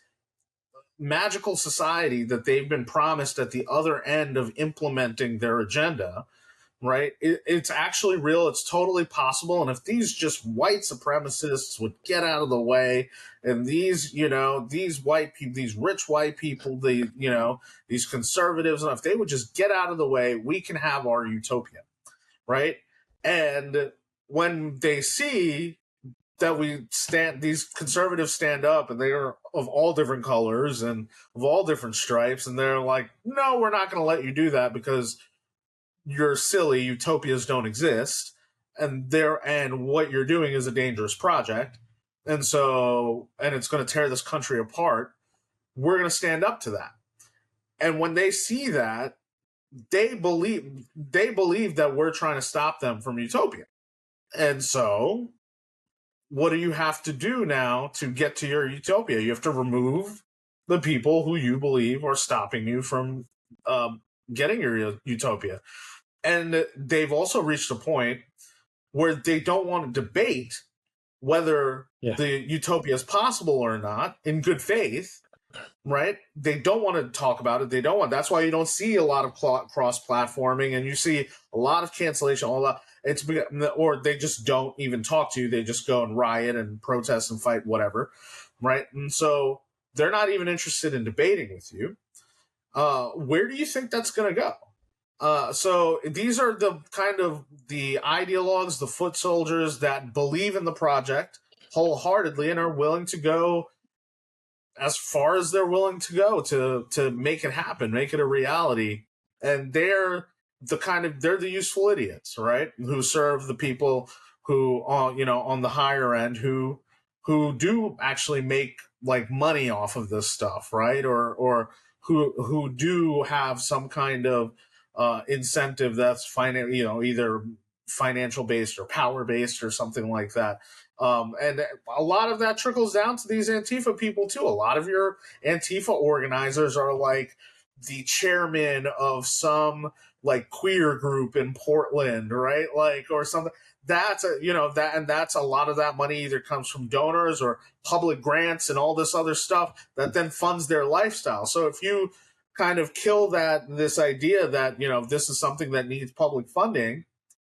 magical society that they've been promised at the other end of implementing their agenda, right? It's actually real. It's totally possible. And if these just white supremacists would get out of the way, and these white people, these rich white people, these conservatives, and if they would just get out of the way, we can have our utopia, right? And when they see that these conservatives stand up, and they are of all different colors and of all different stripes, and they're like, no, we're not going to let you do that because you're silly, utopias don't exist, and what you're doing is a dangerous project, and it's going to tear this country apart. We're going to stand up to that. And when they see that, they believe that we're trying to stop them from utopia. And so what do you have to do now to get to your utopia? You have to remove the people who you believe are stopping you from getting your utopia. And they've also reached a point where they don't want to debate whether Yeah. the utopia is possible or not in good faith, right? They don't want to talk about it. They don't want. That's why you don't see a lot of cross-platforming, and you see a lot of cancellation. Or they just don't even talk to you. They just go and riot and protest and fight, whatever, right? And so they're not even interested in debating with you. Where do you think that's going to go? So these are the kind of the ideologues, the foot soldiers that believe in the project wholeheartedly and are willing to go as far as they're willing to go to make it happen, make it a reality. And they're the useful idiots, right? Who serve the people who on the higher end who do actually make like money off of this stuff, right? Or who do have some kind of incentive that's either financial based or power based or something like that. And a lot of that trickles down to these Antifa people too. A lot of your Antifa organizers are like the chairman of some like queer group in Portland, right? Like, or something. That's that's a lot of that money either comes from donors or public grants and all this other stuff that then funds their lifestyle. So if you kind of kill this idea that this is something that needs public funding,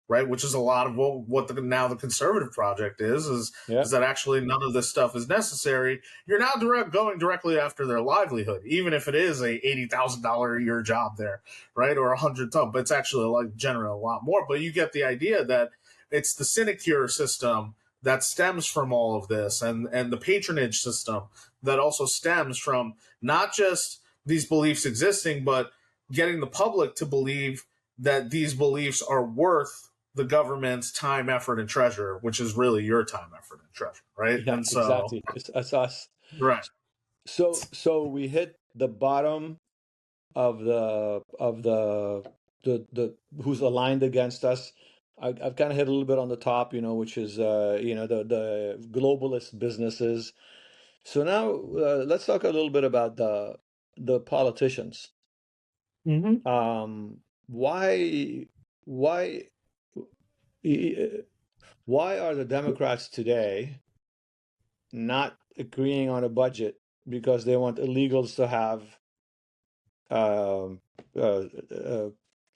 right? Which is a lot of what the conservative project is Yeah. that actually none of this stuff is necessary. You're now going directly after their livelihood, even if it is a $80,000 a year job there, right? Or $100,000, but it's actually like generally a lot more. But you get the idea that it's the sinecure system that stems from all of this, and the patronage system that also stems from not just these beliefs existing, but getting the public to believe that these beliefs are worth the government's time, effort, and treasure, which is really your time, effort, and treasure, right? Yeah, And so, exactly. It's us. right. So we hit the bottom of the who's aligned against us. I've kind of hit a little bit on the top, which is the globalist businesses. So now let's talk a little bit about the politicians. Mm-hmm. Why why why are the Democrats today not agreeing on a budget because they want illegals to have um,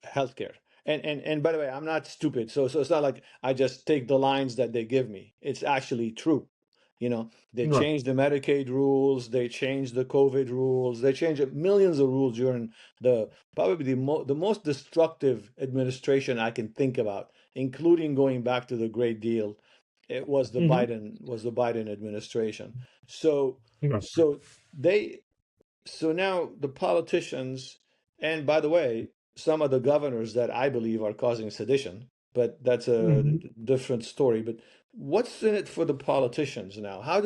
healthcare? And by the way, I'm not stupid, so it's not like I just take the lines that they give me. It's actually true. They Right. changed the Medicaid rules, they changed the COVID rules, they changed millions of rules during probably the most destructive administration I can think about, including going back to the Great Deal. It was the Mm-hmm. Biden administration. So Right. so they so now the politicians, and by the way, some of the governors that I believe are causing sedition, but that's a Mm-hmm. different story. But what's in it for the politicians now? How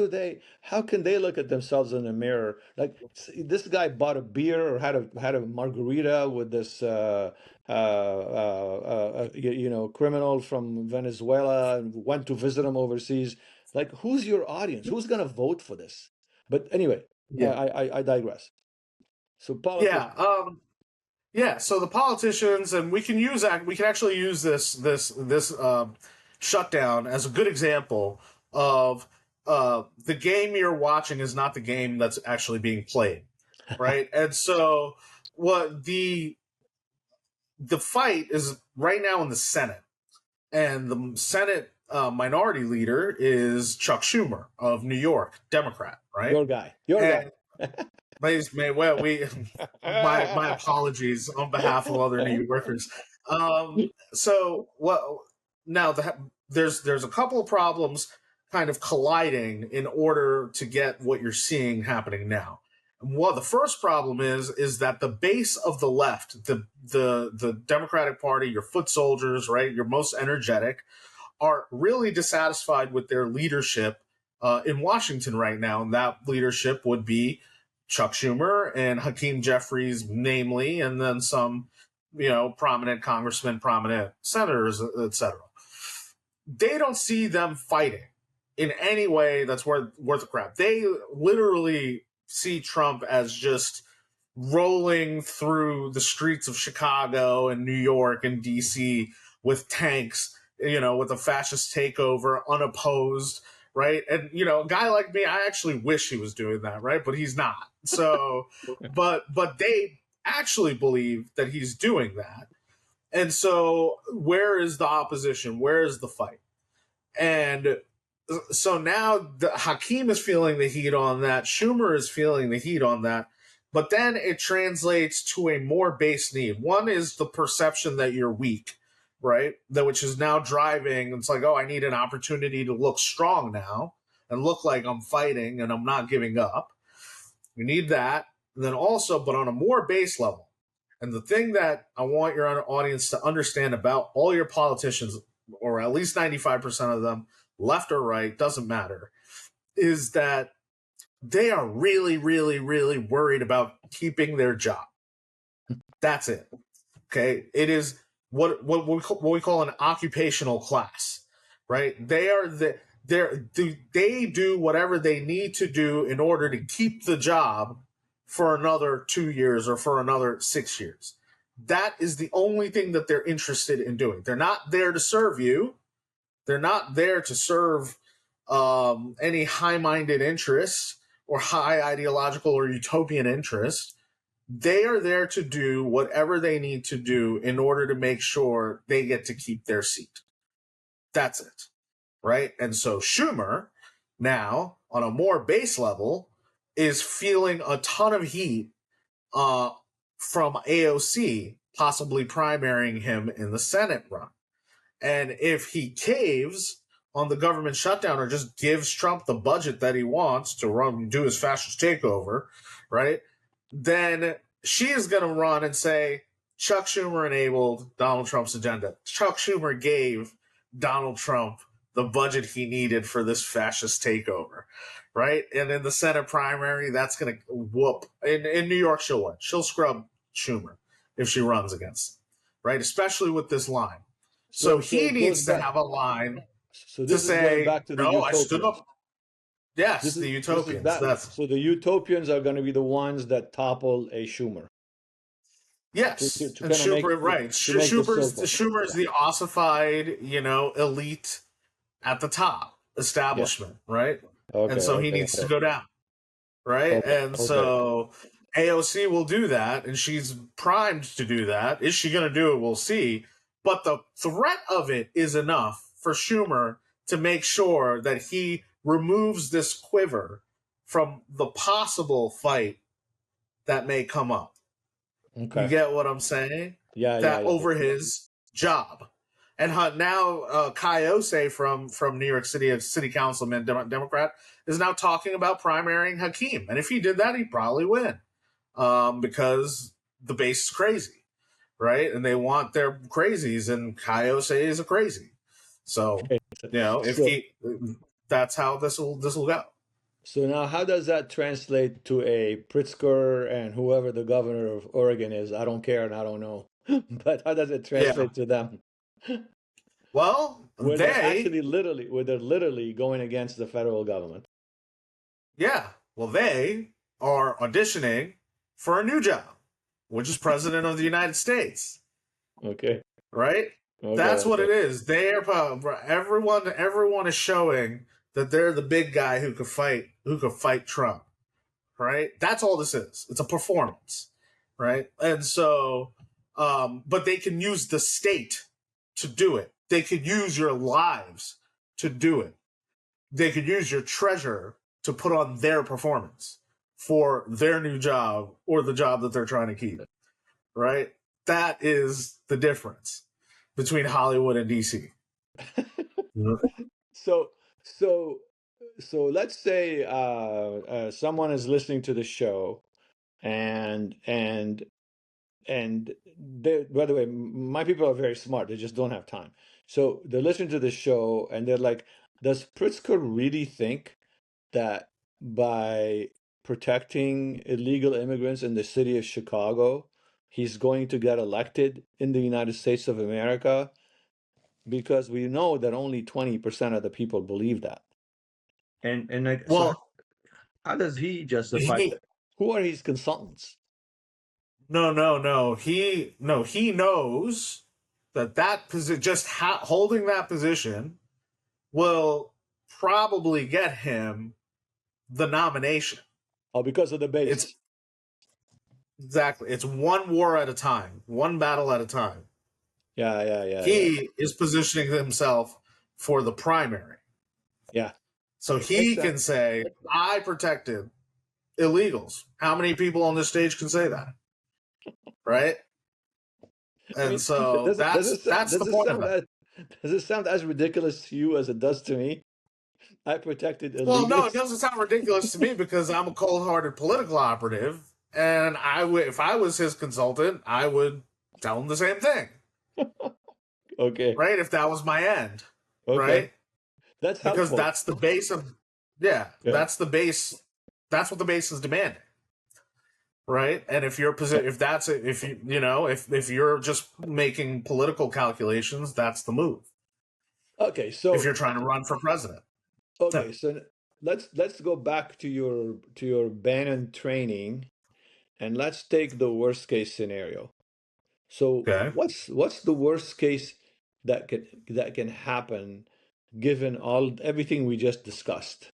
can they look at themselves in the mirror? Like, this guy bought a beer or had a margarita with this criminal from Venezuela and went to visit him overseas. Like, who's your audience? Who's gonna vote for this? But anyway, Yeah. I digress. So Yeah. politicians. Yeah. So the politicians, and we can actually use this shutdown as a good example of the game you're watching is not the game that's actually being played, right? And so what the fight is right now in the Senate, and the Senate minority leader is Chuck Schumer of New York, Democrat, right? Your guy. Your guy. And well, we my apologies on behalf of other New Yorkers. So what now? There's a couple of problems kind of colliding in order to get what you're seeing happening now. Well, the first problem is that the base of the left, the Democratic Party, your foot soldiers, right, your most energetic, are really dissatisfied with their leadership in Washington right now. And that leadership would be Chuck Schumer and Hakeem Jeffries, namely, and then some prominent congressmen, prominent senators, etc. They don't see them fighting in any way that's worth a crap. They literally see Trump as just rolling through the streets of Chicago and New York and DC with tanks, with a fascist takeover, unopposed, right? And a guy like me, I actually wish he was doing that, right? But he's not. So, but they actually believe that he's doing that. And so, where is the opposition? Where is the fight? And so now Hakeem is feeling the heat on that. Schumer is feeling the heat on that. But then it translates to a more base need. One is the perception that you're weak, right? Which is now driving. It's like, oh, I need an opportunity to look strong now and look like I'm fighting and I'm not giving up. You need that. And then also, but on a more base level. And the thing that I want your audience to understand about all your politicians, or at least 95% of them, left or right, doesn't matter, is that they are really, really, really worried about keeping their job. That's it. Okay. It is what we call an occupational class, right? They do whatever they need to do in order to keep the job for another 2 years or for another 6 years. That is the only thing that they're interested in doing. They're not there to serve you. They're not there to serve any high-minded interests or high ideological or utopian interests. They are there to do whatever they need to do in order to make sure they get to keep their seat. That's it, right? And so Schumer, now, on a more base level, is feeling a ton of heat from AOC, possibly primarying him in the Senate run. And if he caves on the government shutdown or just gives Trump the budget that he wants to do his fascist takeover, right? Then she is going to run and say, Chuck Schumer enabled Donald Trump's agenda. Chuck Schumer gave Donald Trump the budget he needed for this fascist takeover, right? And in the Senate primary, that's going to whoop. In New York, she'll win. She'll scrub Schumer if she runs against him, right? Especially with this line. So So he it goes needs to back. have a line So to this is going say, back to the no, I stood utopians. up. Yes, the This is utopians. that. That's So the utopians are going to be the ones that topple a Schumer yes. to And kind of Schumer, right. make the circle. Schumer's the ossified, elite at the top Yeah. establishment, right? And Okay. so he Okay. needs to go down, right? Okay. And Okay. so AOC will do that, and she's primed to do that. Is she going to do it? We'll see. But the threat of it is enough for Schumer to make sure that he removes this quiver from the possible fight that may come up. You Okay. get what I'm saying? Yeah. Yeah. That Yeah. over his job. And now Kaiose from New York City, a city councilman, Democrat, is now talking about primarying Hakeem. And if he did that, he'd probably win because the base is crazy, right? And they want their crazies, and Kaiose is a crazy. So, Okay. if So that's how this will go. so now, how does that translate to a Pritzker and whoever the governor of Oregon is? I don't care and I don't know, but how does it Yeah. translate to them? Well, Where they're literally going against the federal government. they are auditioning for a new job, which is president of the United States, Okay. right? Okay. That's what Okay. it is. Everyone is showing that they're the big guy who could fight Trump, right? That's all this is. It's a performance, right? And so, but they can use the state to do it. They could use your lives to do it. They could use your treasure to put on their performance for their new job or the job that they're trying to keep, right? That is the difference between Hollywood and DC. So, so, so let's say someone is listening to the show and they, by the way, my people are very smart. They just don't have time. So they're listening to the show and they're like, does Pritzker really think that by protecting illegal immigrants in the city of Chicago, he's going to get elected in the United States of America? Because we know that only 20% of the people believe that. And like, so Well, how does he justify he that? Who are his consultants? no. He knows that position, just holding that position, will probably get him the nomination. Oh, because of the It's base. exactly, it's one war at a time, one battle at a time. Yeah. He is positioning himself for the primary. Yeah, So makes he sense. can say, I protected illegals. How many people on this stage can say that? Right? I And mean, so that's does the it point of sound it. as does it sound as ridiculous to you as it does to me? I protected Well, no, it illegals. doesn't sound ridiculous to me because I'm a cold-hearted political operative, and I would, if I was his consultant, I would tell him the same thing, Okay, right? If that was my end, okay, right? that's Because helpful. that's the base of, yeah, Yeah, that's the base. That's what the base is demanding, right? And if you're yeah. if that's it, if if you're just making political calculations, that's the move. Okay, If so you're trying to run for president, yeah. okay, so let's go back to your Bannon training, and let's take the worst case scenario. So Okay. what's the worst case that can happen given all everything we just discussed?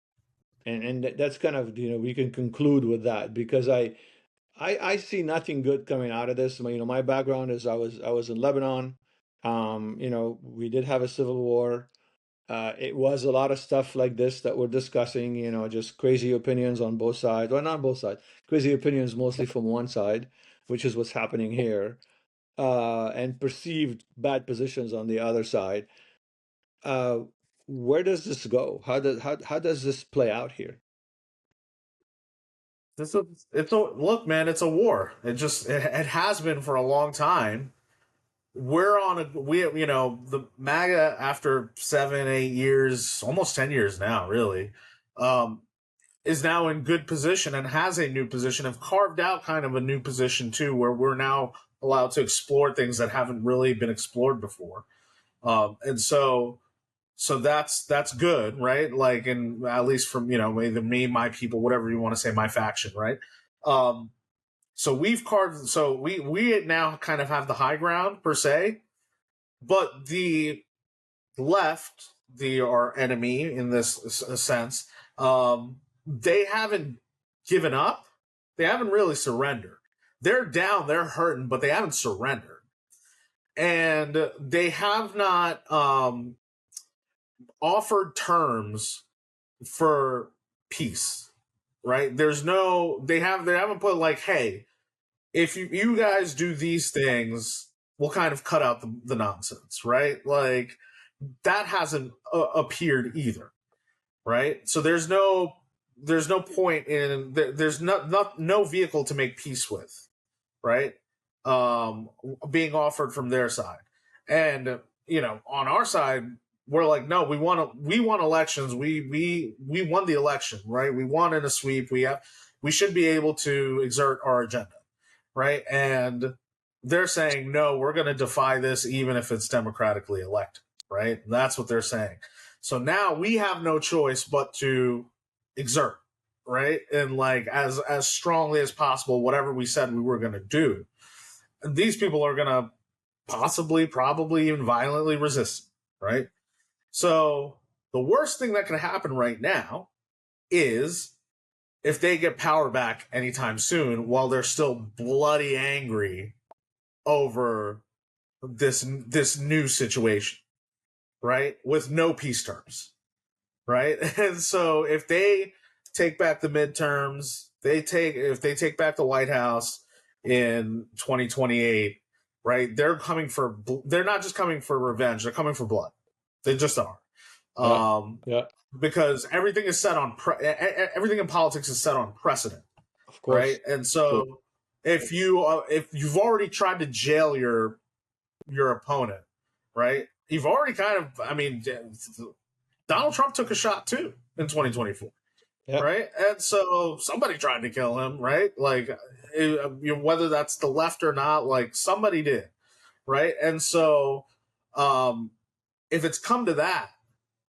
And that's kind of, we can conclude with that because I see nothing good coming out of this. My background is I was in Lebanon. We did have a civil war. It was a lot of stuff like this that we're discussing, just crazy opinions on both sides. Well, not both sides, crazy opinions mostly from one side, which is what's happening here, and perceived bad positions on the other side. Uh, where does this go? How does this play out here? It's a look, man. It's a war. It has been for a long time. We're on a we the MAGA after 7 8 years, almost 10 years now, really, um, is now in good position and has a new position. Have carved out kind of a new position too, where we're now allowed to explore things that haven't really been explored before. And so that's good, right? Like, and at least from either me, my people, whatever you want to say, my faction, right? Um, so we've carved. So we now kind of have the high ground per se, but the left, our enemy in this sense, they haven't given up. They haven't really surrendered. They're down. They're hurting, but they haven't surrendered, and they have not offered terms for peace, right? They haven't put like, hey, if you guys do these things, we'll kind of cut out the nonsense, right? Like, that hasn't appeared either, right? So there's no point in there's no vehicle to make peace with, right? Um, Being offered from their side, and on our side, we're like, no, we want elections. We won the election, right? We won in a sweep. We should be able to exert our agenda, right? And they're saying, no, we're going to defy this even if it's democratically elected, right? That's what they're saying. So now we have no choice but to exert, right? And like as strongly as possible whatever we said we were going to do. And these people are going to possibly, probably, even violently resist, right? So the worst thing that can happen right now is if they get power back anytime soon while they're still bloody angry over this new situation, right? With no peace terms, right? And so if they take back the midterms, if they take back the White House in 2028, right? They're not just coming for revenge, they're coming for blood. They just are. Yeah, Um yeah, because everything is set on everything in politics is set on precedent, of right? course. And True. so if you've already tried to jail your opponent, right? You've already kind of, I mean, Donald Trump took a shot too in 2024, Yeah, right? And so somebody tried to kill him, right? Like, whether that's the left or not, like somebody did, right? And so, um, if it's come to that,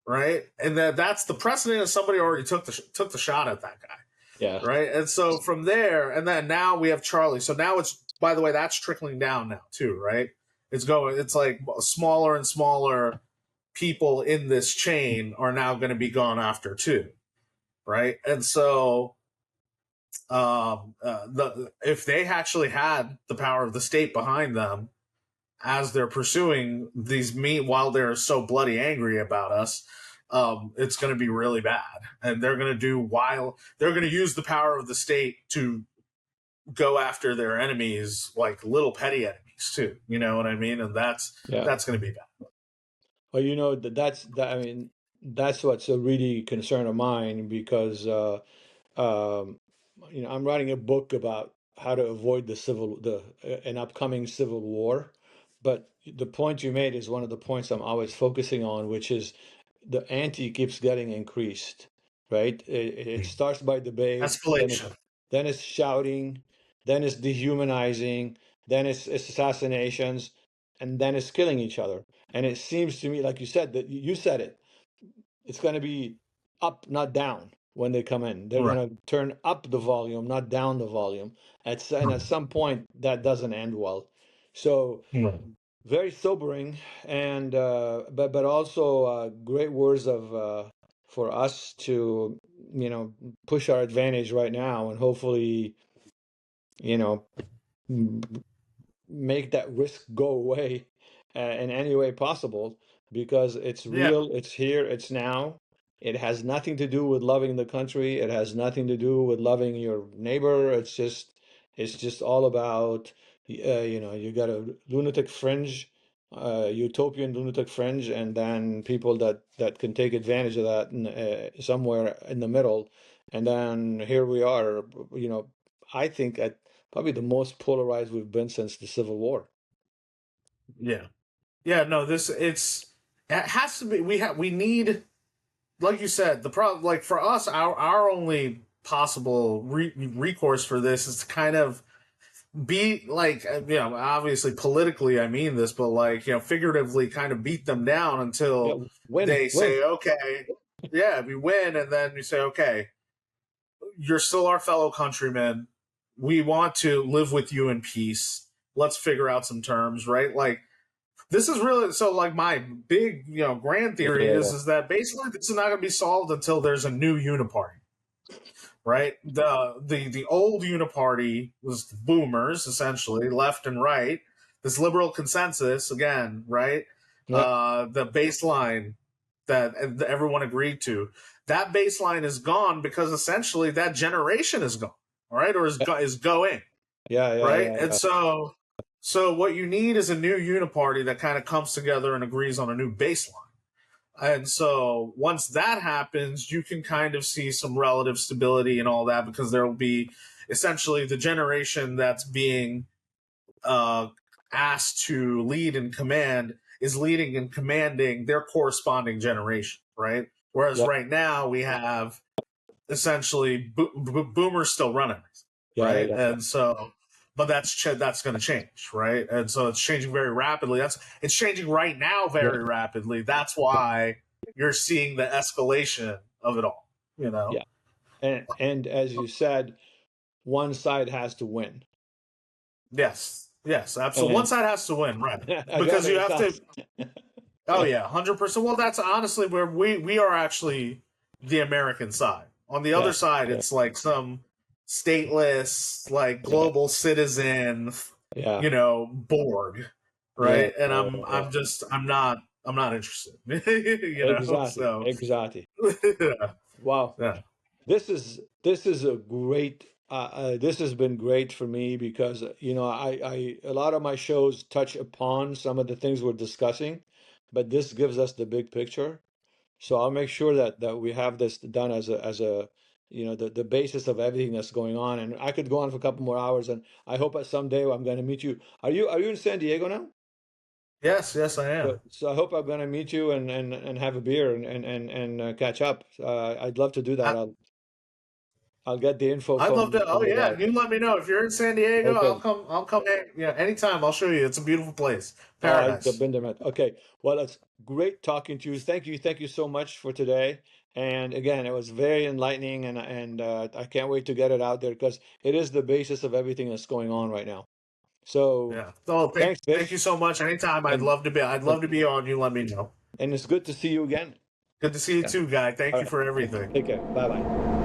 right, and that's the precedent, is somebody already took the shot at that guy, Yeah. right? And so from there, and then now we have Charlie. So now it's, by the way, that's trickling down now too, right? It's like smaller and smaller people in this chain are now going to be gone after too, right? And so, if they actually had the power of the state behind them as they're pursuing these while they're so bloody angry about us, it's going to be really bad, and they're going to use the power of the state to go after their enemies, like little petty enemies too. You know what I mean? And Yeah. that's going to be bad. Well, I mean, that's what's a really concern of mine because um, I'm writing a book about how to avoid an upcoming civil war. But the point you made is one of the points I'm always focusing on, which is the ante keeps getting increased, right? It starts by debate, Escalation. then it's shouting, then it's dehumanizing, then it's assassinations, and then it's killing each other. And it seems to me, like you said, that you said it, it's going to be up, not down when they come in. They're Right. going to turn up the volume, not down the volume. And at some point, that doesn't end well. So Right. very sobering, and but also great words of for us to push our advantage right now, and hopefully you know make that risk go away in any way possible because it's Yeah. real, it's here, it's now. It has nothing to do with loving the country. It has nothing to do with loving your neighbor. It's just all about you got a lunatic fringe, utopian lunatic fringe, and then people that can take advantage of that somewhere in the middle. And then here we are, I think at probably the most polarized we've been since the Civil War. Yeah. Yeah. No, it has to be. We need, like you said, the problem, like for us, our only possible recourse for this is to kind of beat, like, obviously politically I mean this, but like, figuratively kind of beat them down Yeah, until win, they win. say, okay, yeah, we win, and then you say, okay, you're still our fellow countrymen. We want to live with you in peace. Let's figure out some terms, right? Like, this is really, so like my big, grand Yeah, theory yeah, is yeah. is that basically this is not going to be solved until there's a new uniparty, right? The old uniparty was boomers, essentially, left and right. This liberal consensus, again, right? Yeah, The baseline that everyone agreed to, that baseline is gone because essentially that generation is gone, right? Or is going, yeah, yeah, right? yeah, And yeah. so what you need is a new uniparty that kind of comes together and agrees on a new baseline. And so once that happens, you can kind of see some relative stability and all that, because there will be essentially the generation that's being uh, asked to lead and command is leading and commanding their corresponding generation, right? Whereas Yeah, right now we have essentially boomers still running, yeah, right? yeah, And so, but that's going to change, right? And so it's changing very rapidly. It's changing right now yeah, very rapidly. That's why you're seeing the escalation of it all. You know? yeah. And as you said, one side has to win. Yes, yes, absolutely. One And side has to win, right? I'd Because rather you it have to. does. Oh yeah, 100%. Well, that's honestly where we are actually the American side. On the other Yeah, side, yeah, it's like some stateless, like yeah, global citizen, yeah, Borg, yeah, right? And yeah, yeah. I'm not interested. Exactly, So exactly. yeah, Wow. yeah. This is a great this has been great for me because I a lot of my shows touch upon some of the things we're discussing, but this gives us the big picture. So I'll make sure that we have this done as a the basis of everything that's going on. And I could go on for a couple more hours, and I hope that someday I'm going to meet you. Are you in San Diego now? Yes, yes, I am. So I hope I'm going to meet you and have a beer and catch up. I'd love to do that. I, I'll get the info I'd love to. from Oh the yeah, guy. you let me know if you're in San Diego. I'll Okay. come. I'll come. Yeah, anytime. I'll show you. It's a beautiful place, I've paradise. been there. Okay. Well, it's great talking to you. Thank you. Thank you so much for today. And again, it was very enlightening, and I can't wait to get it out there because it is the basis of everything that's going on right now. So Yeah. Oh, thanks, thank you Vish, so much. Anytime. I'd and love to be. I'd and love to be on. You let me know. and it's good to see you again. Good to see you Yeah. too, guy. Thank All you right. for everything. Take care. Bye bye.